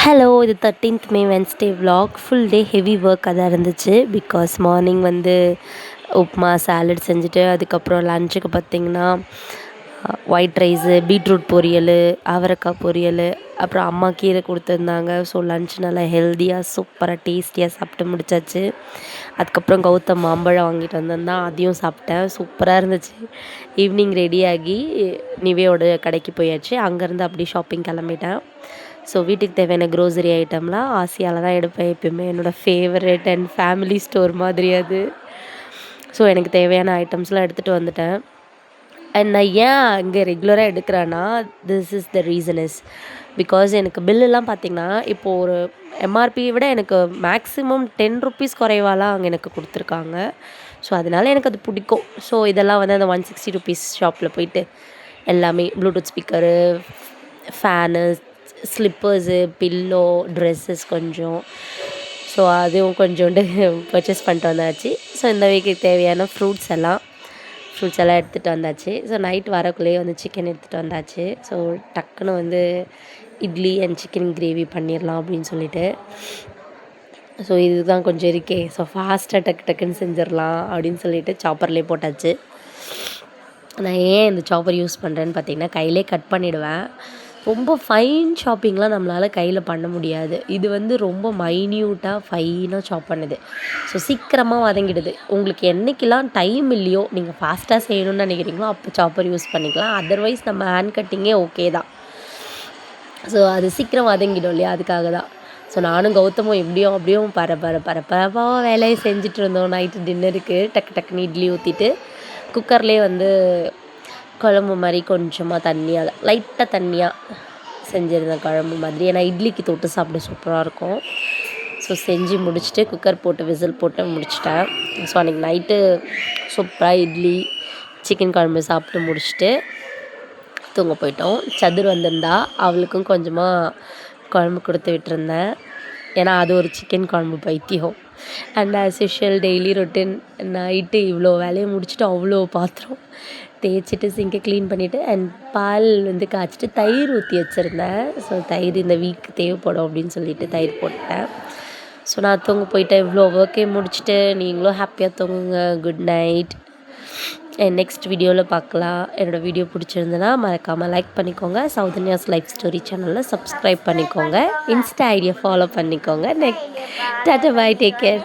Hello, இது 13th May Wednesday vlog. Full day heavy ஒர்க்காக தான் இருந்துச்சு. பிகாஸ் மார்னிங் வந்து உப்புமா சாலட் செஞ்சுட்டு, அதுக்கப்புறம் லஞ்சுக்கு பார்த்திங்கன்னா ஒயிட் ரைஸு, பீட்ரூட் பொரியல், அவரைக்காய் பொரியல், அப்புறம் அம்மா கீரை கொடுத்துருந்தாங்க. ஸோ லன்ச் நல்லா ஹெல்த்தியாக சூப்பராக டேஸ்டியாக சாப்பிட்டு முடிச்சாச்சு. அதுக்கப்புறம் கௌதம் மாம்பழம் வாங்கிட்டு வந்திருந்தான், அதையும் சாப்பிட்டேன். சூப்பராக இருந்துச்சு. ஈவினிங் ரெடியாகி நிவேயோட கடைக்கு போயாச்சு. அங்கேருந்து அப்படியே ஷாப்பிங் கிளம்பிட்டேன். ஸோ வீட்டுக்கு தேவையான க்ரோசரி ஐட்டம்லாம் ஆசியாவில் தான் எடுப்பேன் எப்பயுமே. என்னோடய ஃபேவரட் அண்ட் ஃபேமிலி ஸ்டோர் மாதிரி அது. ஸோ எனக்கு தேவையான ஐட்டம்ஸ்லாம் எடுத்துகிட்டு வந்துட்டேன். அண்ட் நான் ஏன் இங்கே ரெகுலராக எடுக்கிறேன்னா, this is the reason is because எனக்கு பில்லுலாம் பார்த்திங்கன்னா, இப்போது ஒரு எம்ஆர்பியை விட எனக்கு மேக்ஸிமம் 10 ருப்பீஸ் குறைவாலாம் அங்கே எனக்கு கொடுத்துருக்காங்க. ஸோ அதனால் எனக்கு அது பிடிக்கும். ஸோ இதெல்லாம் வந்து அந்த 160 ருப்பீஸ் ஷாப்பில் போயிட்டு எல்லாமே Bluetooth speaker, fan, slippers, pillow, dresses கொஞ்சம். ஸோ அதுவும் கொஞ்சோண்டு பர்ச்சேஸ் பண்ணிட்டு வந்தாச்சு. ஸோ இந்த வீக்குக்கு தேவையான ஃப்ரூட்ஸ் எல்லாம் எடுத்துகிட்டு வந்தாச்சு. ஸோ நைட் வரக்குள்ளேயே வந்து சிக்கன் எடுத்துகிட்டு வந்தாச்சு. ஸோ டக்குன்னு வந்து இட்லி அண்ட் சிக்கன் கிரேவி பண்ணிடலாம் அப்படின்னு சொல்லிட்டு. ஸோ இதுதான் கொஞ்சம் இருக்கே. ஸோ ஃபாஸ்ட்டாக டக்குன்னு செஞ்சிடலாம் அப்படின்னு சொல்லிட்டு சாப்பர்லேயே போட்டாச்சு. நான் ஏன் இந்த சாப்பர் யூஸ் பண்ணுறேன்னு பார்த்தீங்கன்னா, கையிலே கட் பண்ணிவிடுவேன். ரொம்ப ஃபைன் ஷாப்பிங்லாம் நம்மளால் கையில் பண்ண முடியாது. இது வந்து ரொம்ப மைன்யூட்டாக ஃபைனாக சாப் பண்ணுது. ஸோ சீக்கிரமாக வதங்கிடுது. உங்களுக்கு என்றைக்கெல்லாம் டைம் இல்லையோ, நீங்கள் ஃபாஸ்ட்டாக செய்யணும்னு நினைக்கிறீங்களோ அப்போ சாப்பர் யூஸ் பண்ணிக்கலாம். அதர்வைஸ் நம்ம ஹேண்ட் கட்டிங்கே ஓகே தான். ஸோ அது சீக்கிரம் வதங்கிடும் இல்லையா, அதுக்காக தான். ஸோ நானும் கௌதமும் எப்படியும் அப்படியும் பரபரப்பாக வேலையை செஞ்சுட்டு இருந்தோம். நைட்டு டின்னருக்கு டக்குன்னு இட்லி ஊற்றிட்டு குக்கர்லேயே வந்து குழம்பு மாதிரி கொஞ்சமாக தண்ணியாக லைட்டாக தண்ணியாக செஞ்சுருந்தேன் குழம்பு மாதிரி. ஏன்னா இட்லிக்கு தொட்டு சாப்பிட சூப்பராக இருக்கும். ஸோ செஞ்சு முடிச்சுட்டு குக்கர் போட்டு விசில் போட்டு முடிச்சிட்டேன். ஸோ அன்றைக்கி நைட்டு சூப்பராக இட்லி சிக்கன் குழம்பு சாப்பிட்டு முடிச்சுட்டு தூங்க போயிட்டோம். சதுர் வந்திருந்தா அவளுக்கும் கொஞ்சமாக குழம்பு கொடுத்து விட்டுருந்தேன். ஏன்னா அது ஒரு சிக்கன் குழம்பு பைத்தியம். And as usual daily routine night இவ்வளோ வேலையை முடிச்சுட்டு அவ்வளோ பாத்திரம் தேய்ச்சிட்டு சிங்கை க்ளீன் பண்ணிவிட்டு அண்ட் பால் வந்து காய்ச்சிட்டு தயிர் ஊற்றி வச்சுருந்தேன். ஸோ தயிர் இந்த வீக் தேவைப்படும் அப்படின்னு சொல்லிட்டு தயிர் போட்டேன். ஸோ நான் தூங்க போயிட்டேன். இவ்வளோ ஒர்க்கே முடிச்சுட்டு நீங்களும் ஹாப்பியாக தூங்குங்க. Good night. நெக்ஸ்ட் வீடியோவில் பார்க்கலாம். என்னோடய வீடியோ பிடிச்சிருந்ததுன்னா மறக்காமல் லைக் பண்ணிக்கோங்க. சௌதன்யாஸ் லைஃப் ஸ்டோரி சேனலில் சப்ஸ்கிரைப் பண்ணிக்கோங்க. இன்ஸ்டா ஐடியை ஃபாலோ பண்ணிக்கோங்க. டாட்டா பாய், டேக் கேர்.